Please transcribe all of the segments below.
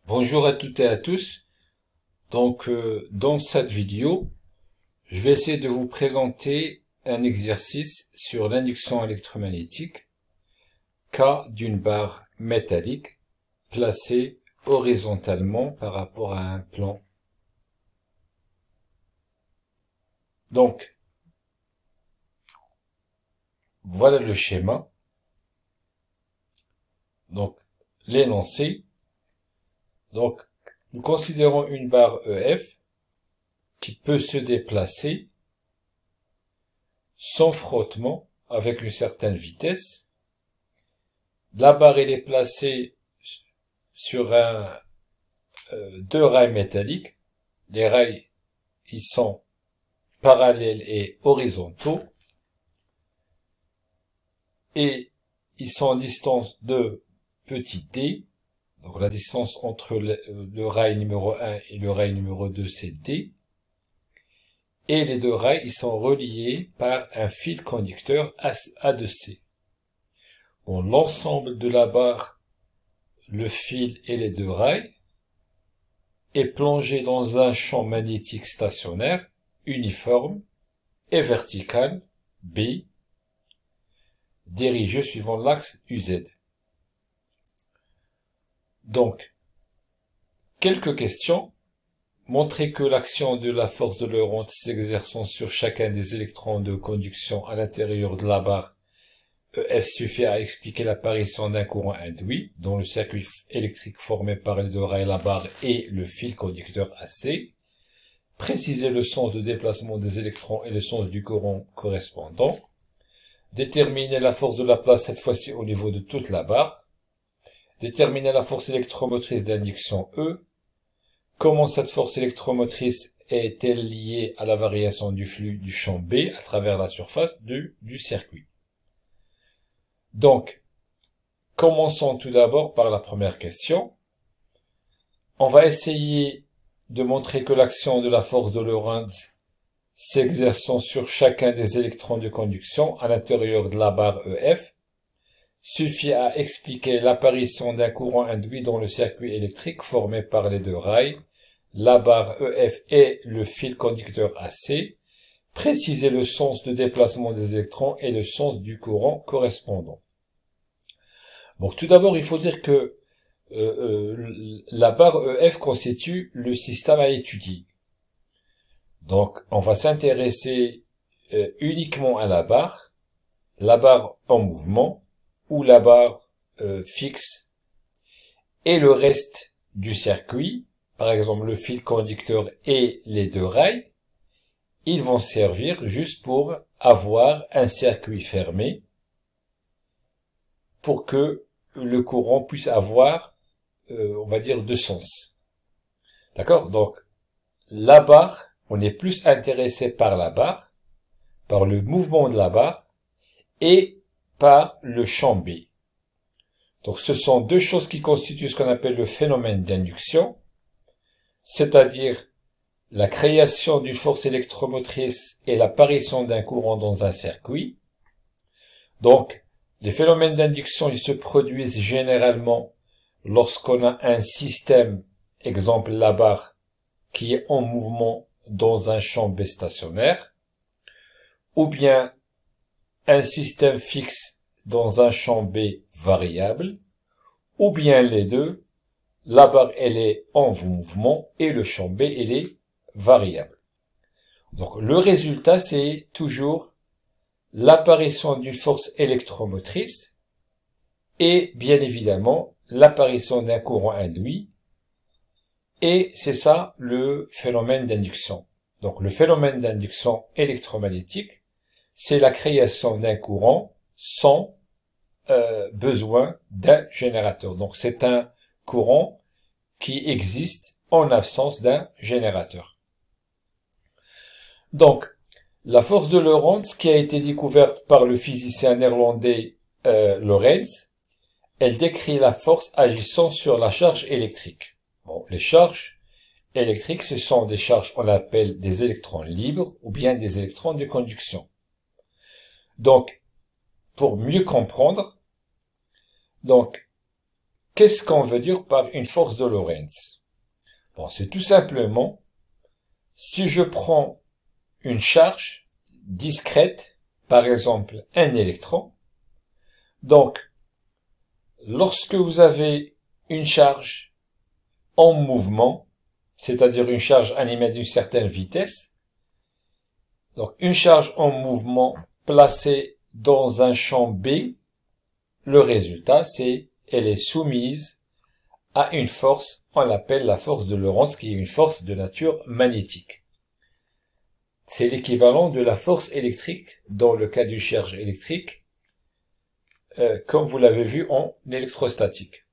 Bonjour à toutes et à tous. Dans cette vidéo, je vais essayer de vous présenter un exercice sur l'induction électromagnétique, cas d'une barre métallique placée horizontalement par rapport à un plan. Donc, voilà le schéma. Donc, l'énoncé. Donc, nous considérons une barre EF qui peut se déplacer sans frottement avec une certaine vitesse. La barre elle est placée sur deux rails métalliques. Les rails ils sont parallèles et horizontaux et ils sont en distance de petit d. Donc la distance entre le rail numéro 1 et le rail numéro 2 c'est d. Et les deux rails ils sont reliés par un fil conducteur A2C. Bon, l'ensemble de la barre, le fil et les deux rails est plongé dans un champ magnétique stationnaire, uniforme et vertical, B, dirigé suivant l'axe UZ. Donc, quelques questions. Montrer que l'action de la force de Lorentz s'exerçant sur chacun des électrons de conduction à l'intérieur de la barre EF suffit à expliquer l'apparition d'un courant induit dans le circuit électrique formé par les deux rails, la barre et le fil conducteur AC. Préciser le sens de déplacement des électrons et le sens du courant correspondant. Déterminer la force de la place, cette fois-ci au niveau de toute la barre. Déterminer la force électromotrice d'induction E. Comment cette force électromotrice est-elle liée à la variation du flux du champ B à travers la surface du circuit? Donc, commençons tout d'abord par la première question. On va essayer de montrer que l'action de la force de Lorentz s'exerçant sur chacun des électrons de conduction à l'intérieur de la barre EF suffit à expliquer l'apparition d'un courant induit dans le circuit électrique formé par les deux rails, la barre EF et le fil conducteur AC. Préciser le sens de déplacement des électrons et le sens du courant correspondant. Bon, tout d'abord, il faut dire que la barre EF constitue le système à étudier. Donc, on va s'intéresser uniquement à la barre en mouvement, ou la barre fixe, et le reste du circuit, par exemple le fil conducteur et les deux rails, ils vont servir juste pour avoir un circuit fermé, pour que le courant puisse avoir, on va dire, deux sens. D'accord? Donc, la barre, on est plus intéressé par la barre, par le mouvement de la barre, et par le champ B. Donc, ce sont deux choses qui constituent ce qu'on appelle le phénomène d'induction, c'est-à-dire la création d'une force électromotrice et l'apparition d'un courant dans un circuit. Donc, les phénomènes d'induction, ils se produisent généralement lorsqu'on a un système, exemple la barre, qui est en mouvement dans un champ B stationnaire, ou bien un système fixe dans un champ B variable, ou bien les deux, la barre elle est en mouvement et le champ B elle est variable. Donc le résultat c'est toujours l'apparition d'une force électromotrice et bien évidemment l'apparition d'un courant induit, et c'est ça le phénomène d'induction. Donc le phénomène d'induction électromagnétique, c'est la création d'un courant sans besoin d'un générateur. Donc c'est un courant qui existe en absence d'un générateur. Donc la force de Lorentz qui a été découverte par le physicien néerlandais Lorentz, elle décrit la force agissant sur la charge électrique. Bon, les charges électriques, ce sont des charges, on appelle des électrons libres ou bien des électrons de conduction. Donc, pour mieux comprendre, donc, qu'est-ce qu'on veut dire par une force de Lorentz? Bon, c'est tout simplement, si je prends une charge discrète, par exemple un électron, donc, lorsque vous avez une charge en mouvement, c'est-à-dire une charge animée d'une certaine vitesse, donc une charge en mouvement placée dans un champ B, le résultat, c'est elle est soumise à une force, on l'appelle la force de Lorentz, qui est une force de nature magnétique. C'est l'équivalent de la force électrique dans le cas d'une charge électrique, comme vous l'avez vu en électrostatique.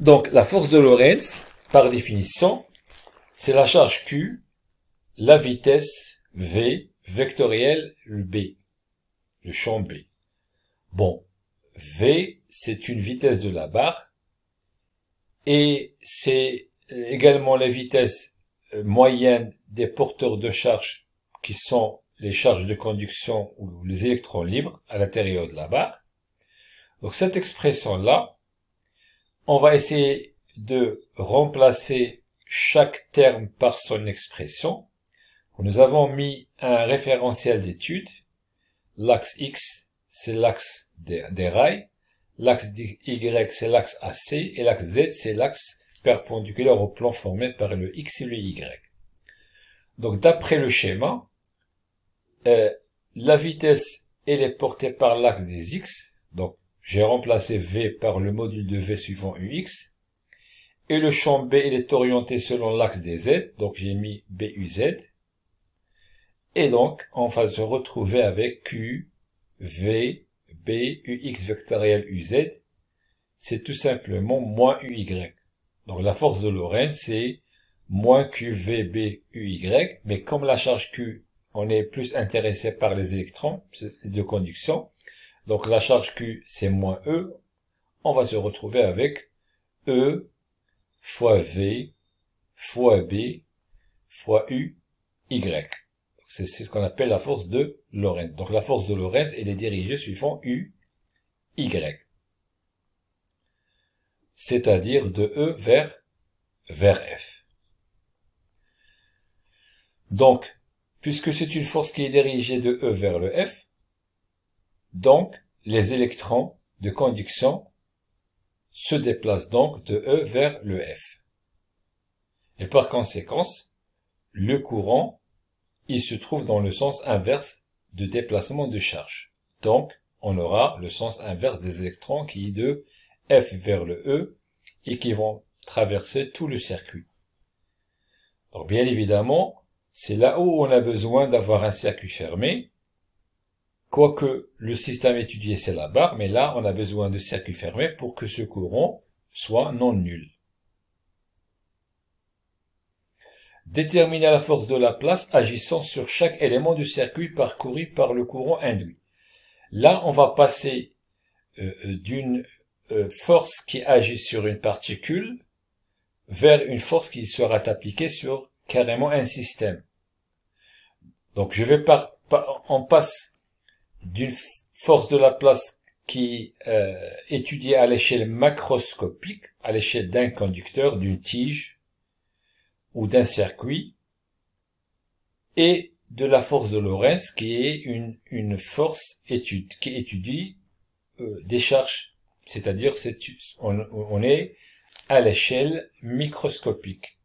Donc la force de Lorentz, par définition, c'est la charge Q, la vitesse V, vectorielle B, le champ B. Bon, V, c'est une vitesse de la barre, et c'est également la vitesse moyenne des porteurs de charge qui sont les charges de conduction ou les électrons libres à l'intérieur de la barre. Donc cette expression-là, on va essayer de remplacer chaque terme par son expression. Nous avons mis un référentiel d'étude. L'axe X, c'est l'axe des rails. L'axe Y, c'est l'axe AC. Et l'axe Z, c'est l'axe perpendiculaire au plan formé par le X et le Y. Donc d'après le schéma, la vitesse, elle est portée par l'axe des X. Donc j'ai remplacé V par le module de V suivant UX. Et le champ B, il est orienté selon l'axe des Z. Donc j'ai mis BUZ. Et donc, on va se retrouver avec Q, V, B, UX vectoriel UZ. C'est tout simplement moins UY. Donc la force de Lorentz, c'est moins Q, V, B, UY. Mais comme la charge Q, on est plus intéressé par les électrons de conduction. Donc la charge Q, c'est moins E. On va se retrouver avec E fois V fois B fois U, Y. C'est ce qu'on appelle la force de Lorentz. Donc la force de Lorentz, elle est dirigée suivant U, Y. C'est-à-dire de E vers F. Donc, puisque c'est une force qui est dirigée de E vers le F, donc les électrons de conduction se déplacent donc de E vers le F. Et par conséquence, le courant, il se trouve dans le sens inverse de déplacement de charge. Donc, on aura le sens inverse des électrons qui est de F vers le E et qui vont traverser tout le circuit. Donc, bien évidemment, c'est là où on a besoin d'avoir un circuit fermé. Quoique le système étudié, c'est la barre, mais là, on a besoin de circuit fermé pour que ce courant soit non nul. Déterminer la force de Laplace agissant sur chaque élément du circuit parcouru par le courant induit. Là, on va passer d'une force qui agit sur une particule vers une force qui sera appliquée sur carrément un système. Donc, on passe d'une force de Laplace qui est étudiée à l'échelle macroscopique, à l'échelle d'un conducteur, d'une tige, ou d'un circuit, et de la force de Lorentz, qui est une force qui étudie des charges, c'est-à-dire on est à l'échelle microscopique.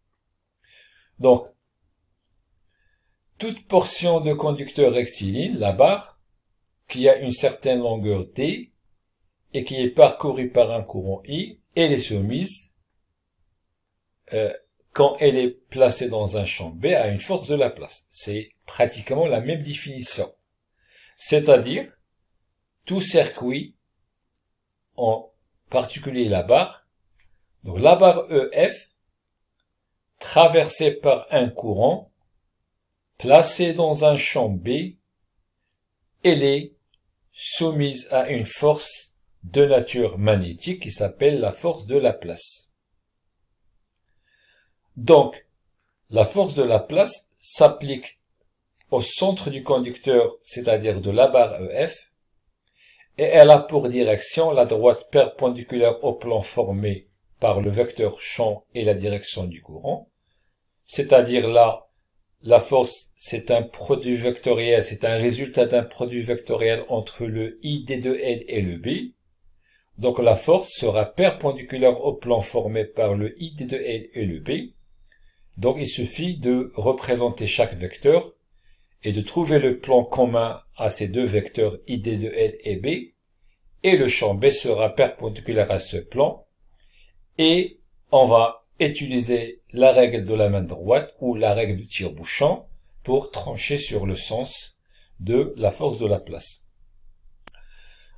Donc, toute portion de conducteur rectiligne, la barre, qui a une certaine longueur d, et qui est parcourue par un courant I, elle est soumise quand elle est placée dans un champ B à une force de Laplace. C'est pratiquement la même définition. C'est-à-dire, tout circuit, en particulier la barre, donc la barre EF, traversée par un courant, placée dans un champ B, elle est soumise à une force de nature magnétique qui s'appelle la force de Laplace. Donc, la force de Laplace s'applique au centre du conducteur, c'est-à-dire de la barre EF, et elle a pour direction la droite perpendiculaire au plan formé par le vecteur champ et la direction du courant. C'est-à-dire là, la force, c'est un produit vectoriel, c'est un résultat d'un produit vectoriel entre le I des deux L et le B. Donc la force sera perpendiculaire au plan formé par le I des deux L et le B. Donc il suffit de représenter chaque vecteur et de trouver le plan commun à ces deux vecteurs I des deux L et B. Et le champ B sera perpendiculaire à ce plan. Et on va utiliser la règle de la main droite ou la règle du tire-bouchon pour trancher sur le sens de la force de la place.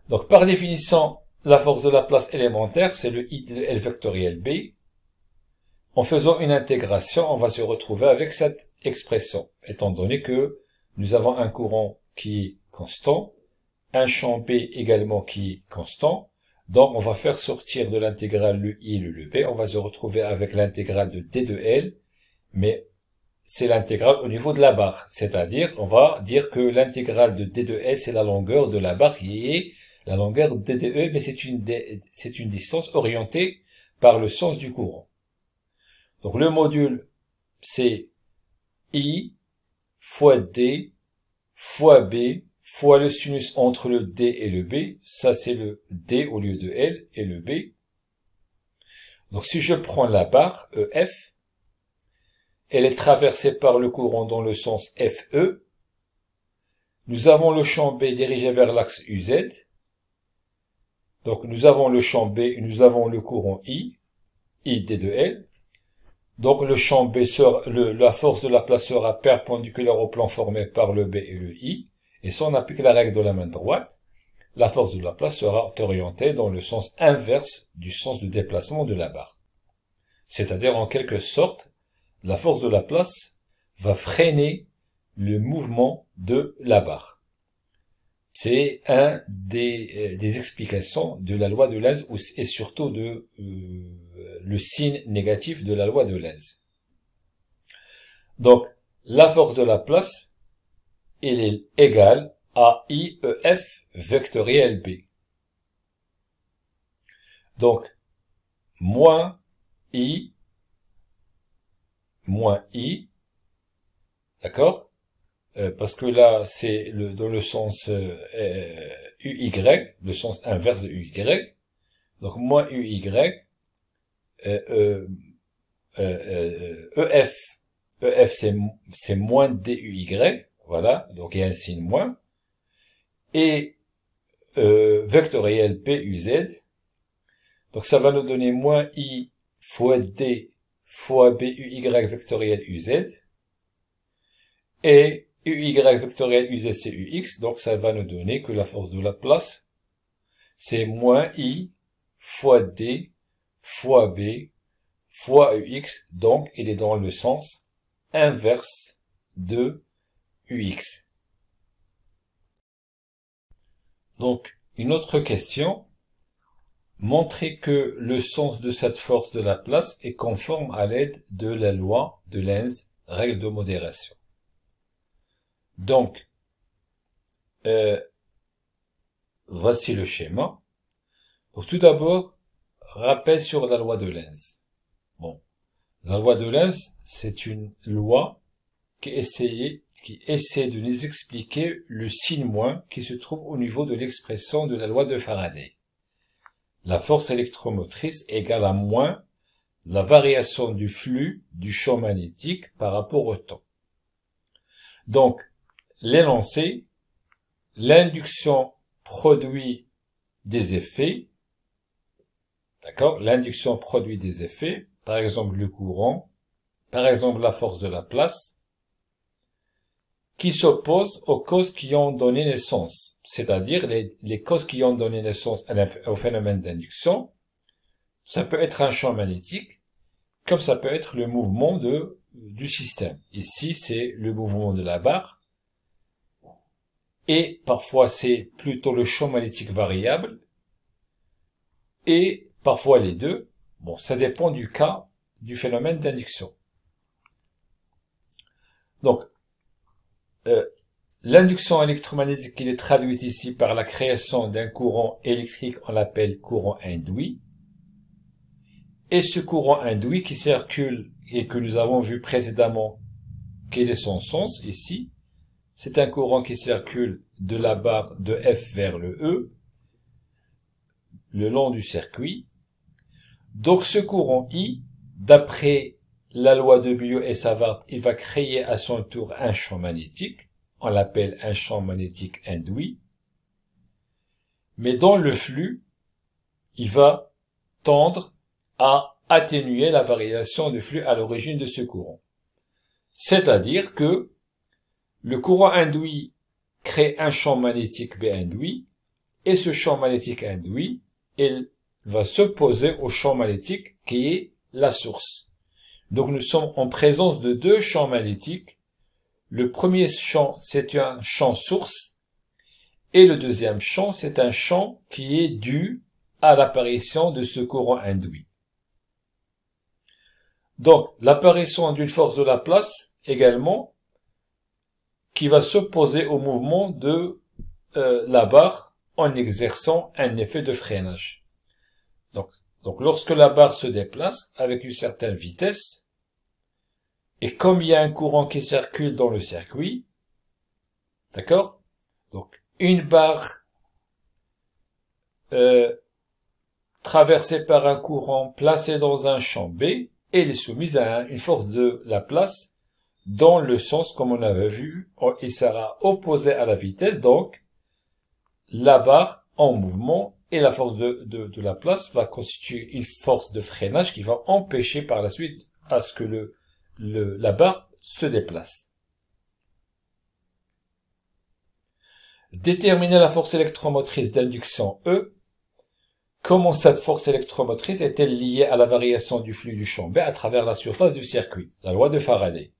Donc par définition, la force de la place élémentaire, c'est le I de L vectoriel B. En faisant une intégration, on va se retrouver avec cette expression, étant donné que nous avons un courant qui est constant, un champ B également qui est constant. Donc, on va faire sortir de l'intégrale le I et le B. On va se retrouver avec l'intégrale de D de L, mais c'est l'intégrale au niveau de la barre. C'est-à-dire, on va dire que l'intégrale de D de L, c'est la longueur de la barre qui est la longueur de D de E, mais c'est une distance orientée par le sens du courant. Donc, le module, c'est I fois D fois B fois le sinus entre le D et le B, ça c'est le D au lieu de L, et le B. Donc si je prends la barre EF, elle est traversée par le courant dans le sens FE. Nous avons le champ B dirigé vers l'axe UZ. Donc nous avons le champ B, nous avons le courant I D de L. Donc le champ B sera, la force de la place sera perpendiculaire au plan formé par le B et le I. Et si on applique la règle de la main droite, la force de la place sera orientée dans le sens inverse du sens de déplacement de la barre. C'est-à-dire, en quelque sorte, la force de la place va freiner le mouvement de la barre. C'est un des explications de la loi de Lenz et surtout de le signe négatif de la loi de Lenz. Donc, la force de la place, elle est égale à IEF vectoriel B. Donc, moins I, d'accord? Parce que là, c'est dans le sens UY, le sens inverse de UY. Donc, moins UY, EF c'est moins DUY. Voilà, donc il y a un signe moins. Et vectoriel PUZ. Donc ça va nous donner moins I fois D fois BUY vectoriel UZ. Et UY vectoriel UZ c'est UX. Donc ça va nous donner que la force de la place, c'est moins I fois D fois B fois UX. Donc il est dans le sens inverse de UX. Donc, une autre question. Montrer que le sens de cette force de la place est conforme à l'aide de la loi de Lenz, règle de modération. Donc, voici le schéma. Donc, tout d'abord, rappel sur la loi de Lenz. Bon, la loi de Lenz, c'est une loi qui essaie de nous expliquer le signe moins qui se trouve au niveau de l'expression de la loi de Faraday. La force électromotrice égale à moins la variation du flux du champ magnétique par rapport au temps. Donc, l'énoncé, l'induction produit des effets, d'accord? L'induction produit des effets, par exemple le courant, par exemple la force de la place, qui s'opposent aux causes qui ont donné naissance, c'est-à-dire les causes qui ont donné naissance au phénomène d'induction. Ça peut être un champ magnétique, comme ça peut être le mouvement du système. Ici, c'est le mouvement de la barre, et parfois c'est plutôt le champ magnétique variable, et parfois les deux. Bon, ça dépend du cas du phénomène d'induction. Donc, L'induction électromagnétique, il est traduite ici par la création d'un courant électrique, on l'appelle courant induit. Et ce courant induit qui circule et que nous avons vu précédemment, quel est son sens ici? C'est un courant qui circule de la barre de F vers le E, le long du circuit. Donc ce courant I, d'après la loi de Biot et Savart, il va créer à son tour un champ magnétique. On l'appelle un champ magnétique induit. Mais dans le flux, il va tendre à atténuer la variation de flux à l'origine de ce courant. C'est-à-dire que le courant induit crée un champ magnétique B induit, et ce champ magnétique induit, il va s'opposer au champ magnétique qui est la source. Donc nous sommes en présence de deux champs magnétiques. Le premier champ, c'est un champ source, et le deuxième champ, c'est un champ qui est dû à l'apparition de ce courant induit. Donc, l'apparition d'une force de Laplace, également, qui va s'opposer au mouvement de la barre en exerçant un effet de freinage. Donc, lorsque la barre se déplace avec une certaine vitesse, et comme il y a un courant qui circule dans le circuit, d'accord? Donc, une barre traversée par un courant placé dans un champ B, elle est soumise à une force de Laplace dans le sens, comme on avait vu, il sera opposé à la vitesse, donc la barre en mouvement et la force de Laplace va constituer une force de freinage qui va empêcher par la suite à ce que la barre se déplace. Déterminer la force électromotrice d'induction E. Comment cette force électromotrice est-elle liée à la variation du flux du champ B à travers la surface du circuit? La loi de Faraday.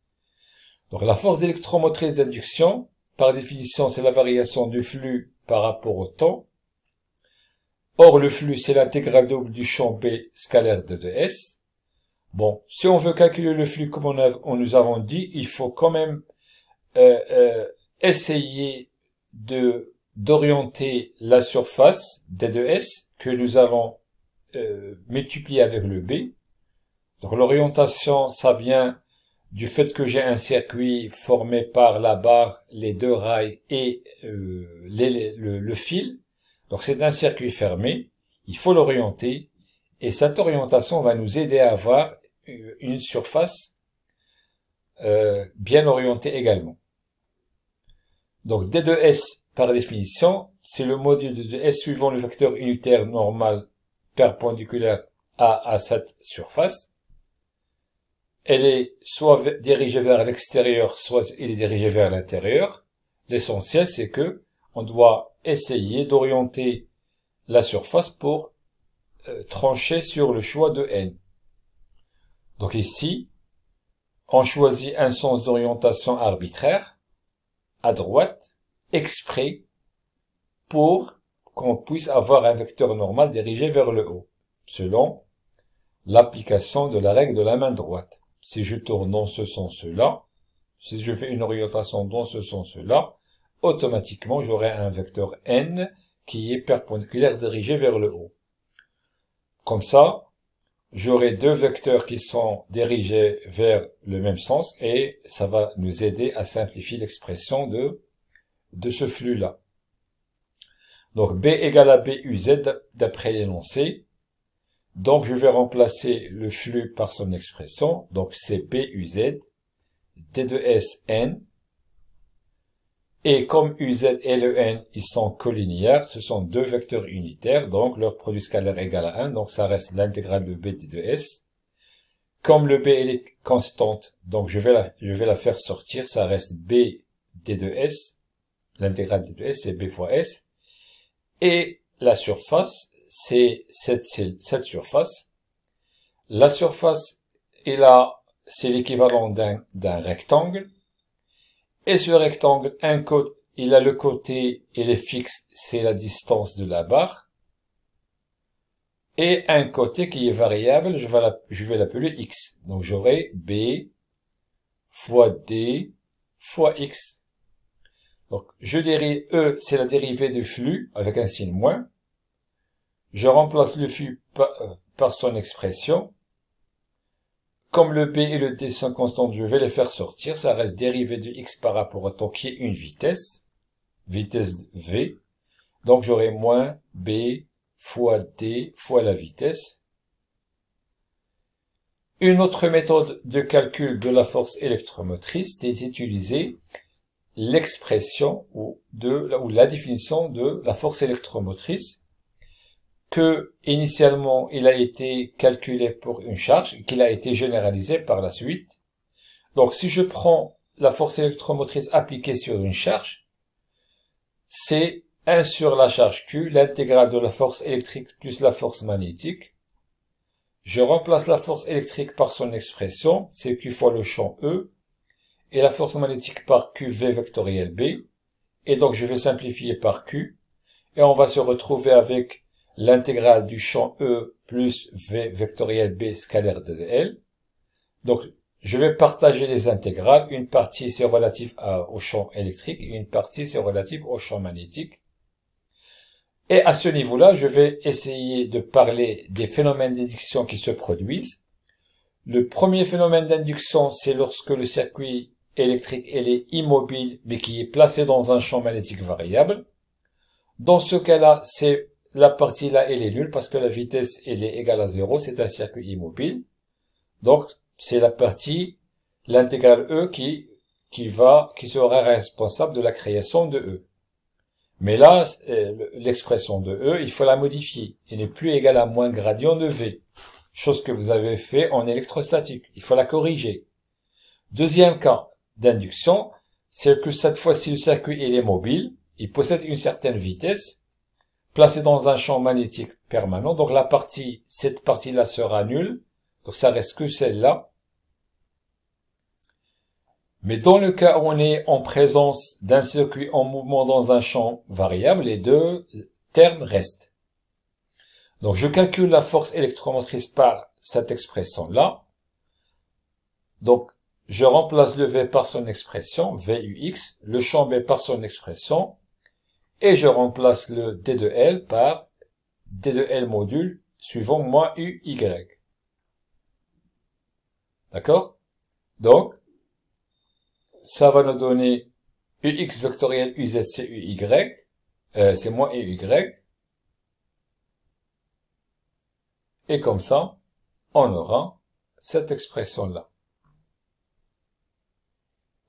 Donc la force électromotrice d'induction, par définition, c'est la variation du flux par rapport au temps. Or, le flux, c'est l'intégrale double du champ B scalaire de 2S. Bon, si on veut calculer le flux comme nous avons dit, il faut quand même essayer d'orienter la surface D2S que nous allons multiplier avec le B. Donc l'orientation, ça vient du fait que j'ai un circuit formé par la barre, les deux rails et le fil. Donc c'est un circuit fermé, il faut l'orienter, et cette orientation va nous aider à avoir une surface bien orientée également. Donc D2S, par définition, c'est le module de S suivant le vecteur unitaire normal perpendiculaire à cette surface. Elle est soit dirigée vers l'extérieur, soit elle est dirigée vers l'intérieur. L'essentiel, c'est que on doit essayer d'orienter la surface pour trancher sur le choix de N. Donc ici, on choisit un sens d'orientation arbitraire, à droite, exprès, pour qu'on puisse avoir un vecteur normal dirigé vers le haut, selon l'application de la règle de la main droite. Si je tourne dans ce sens-là, si je fais une orientation dans ce sens-là, automatiquement j'aurai un vecteur n qui est perpendiculaire dirigé vers le haut. Comme ça, j'aurai deux vecteurs qui sont dirigés vers le même sens et ça va nous aider à simplifier l'expression de ce flux-là. Donc B égale à BUZ d'après l'énoncé. Donc je vais remplacer le flux par son expression. Donc c'est BUZ, D2SN. Et comme UZ et le N, ils sont collinéaires, ce sont deux vecteurs unitaires, donc leur produit scalaire égale à 1, donc ça reste l'intégrale de B D2S. Comme le B est constante, donc je vais la faire sortir, ça reste B D2S, l'intégrale D2S c'est B fois S. Et la surface, c'est cette surface. La surface est là, c'est l'équivalent d'un rectangle. Et ce rectangle, il a le côté, il est fixe, c'est la distance de la barre. Et un côté qui est variable, je vais l'appeler X. Donc j'aurai B fois D fois X. Donc, je dérive E, c'est la dérivée du flux, avec un signe moins. Je remplace le flux par son expression. Comme le B et le D sont constantes, je vais les faire sortir. Ça reste dérivée de X par rapport au temps qui est une vitesse V. Donc, j'aurai moins B fois D fois la vitesse. Une autre méthode de calcul de la force électromotrice, c'est d'utiliser l'expression ou la définition de la force électromotrice que, initialement, il a été calculé pour une charge et qu'il a été généralisé par la suite. Donc, si je prends la force électromotrice appliquée sur une charge, c'est 1 sur la charge Q, l'intégrale de la force électrique plus la force magnétique. Je remplace la force électrique par son expression, c'est Q fois le champ E, et la force magnétique par QV vectoriel B, et donc je vais simplifier par Q, et on va se retrouver avec l'intégrale du champ E plus V vectoriel B scalaire de L. Donc, je vais partager les intégrales. Une partie, c'est relatif au champ électrique, et une partie, c'est relatif au champ magnétique. Et à ce niveau-là, je vais essayer de parler des phénomènes d'induction qui se produisent. Le premier phénomène d'induction, c'est lorsque le circuit électrique est immobile, mais qui est placé dans un champ magnétique variable. Dans ce cas-là, la partie là, elle est nulle parce que la vitesse, elle est égale à 0, c'est un circuit immobile. Donc, c'est la partie, l'intégrale E qui sera responsable de la création de E. Mais là, l'expression de E, il faut la modifier. Elle n'est plus égale à moins gradient de V. Chose que vous avez fait en électrostatique. Il faut la corriger. Deuxième cas d'induction, c'est que cette fois-ci, le circuit, il est mobile. Il possède une certaine vitesse, placé dans un champ magnétique permanent. Donc cette partie-là sera nulle. Donc ça reste que celle-là. Mais dans le cas où on est en présence d'un circuit en mouvement dans un champ variable, les deux termes restent. Donc je calcule la force électromotrice par cette expression-là. Donc je remplace le V par son expression, VUX, le champ B par son expression, et je remplace le D de L par D de L module suivant moins UY. D'accord? Donc, ça va nous donner UX vectoriel UZ c'est UY, c'est moins UY. Et comme ça, on aura cette expression-là.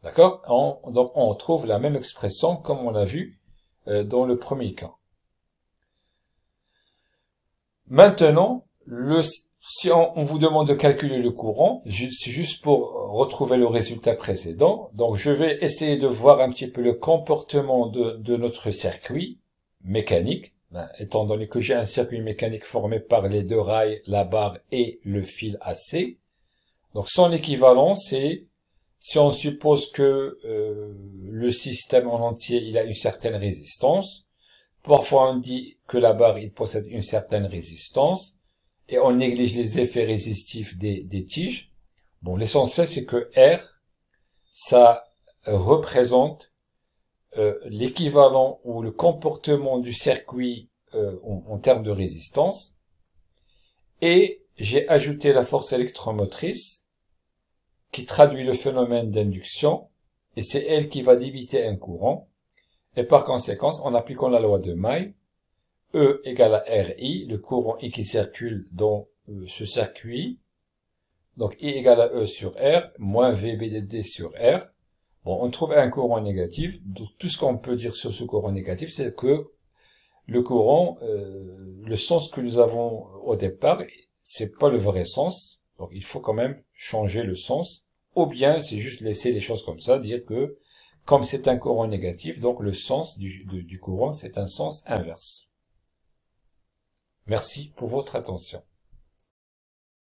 D'accord? Donc, on trouve la même expression comme on l'a vu dans le premier cas. Maintenant, si on vous demande de calculer le courant, c'est juste pour retrouver le résultat précédent. Donc, je vais essayer de voir un petit peu le comportement de notre circuit mécanique. Étant donné que j'ai un circuit mécanique formé par les deux rails, la barre et le fil AC. Donc, son équivalent, c'est si on suppose que le système en entier, il a une certaine résistance. Parfois, on dit que la barre, il possède une certaine résistance. Et on néglige les effets résistifs des tiges. Bon, l'essentiel, c'est que R, ça représente l'équivalent ou le comportement du circuit en termes de résistance. Et j'ai ajouté la force électromotrice qui traduit le phénomène d'induction, et c'est elle qui va débiter un courant. Et par conséquent, en appliquant la loi de May, E égale à RI, le courant I qui circule dans ce circuit. Donc I égale à E sur R, moins VB de D sur R. Bon, on trouve un courant négatif. Donc tout ce qu'on peut dire sur ce courant négatif, c'est que le courant, le sens que nous avons au départ, c'est pas le vrai sens. Donc il faut quand même changer le sens. Ou bien c'est juste laisser les choses comme ça, dire que comme c'est un courant négatif, donc le sens du courant, c'est un sens inverse. Merci pour votre attention.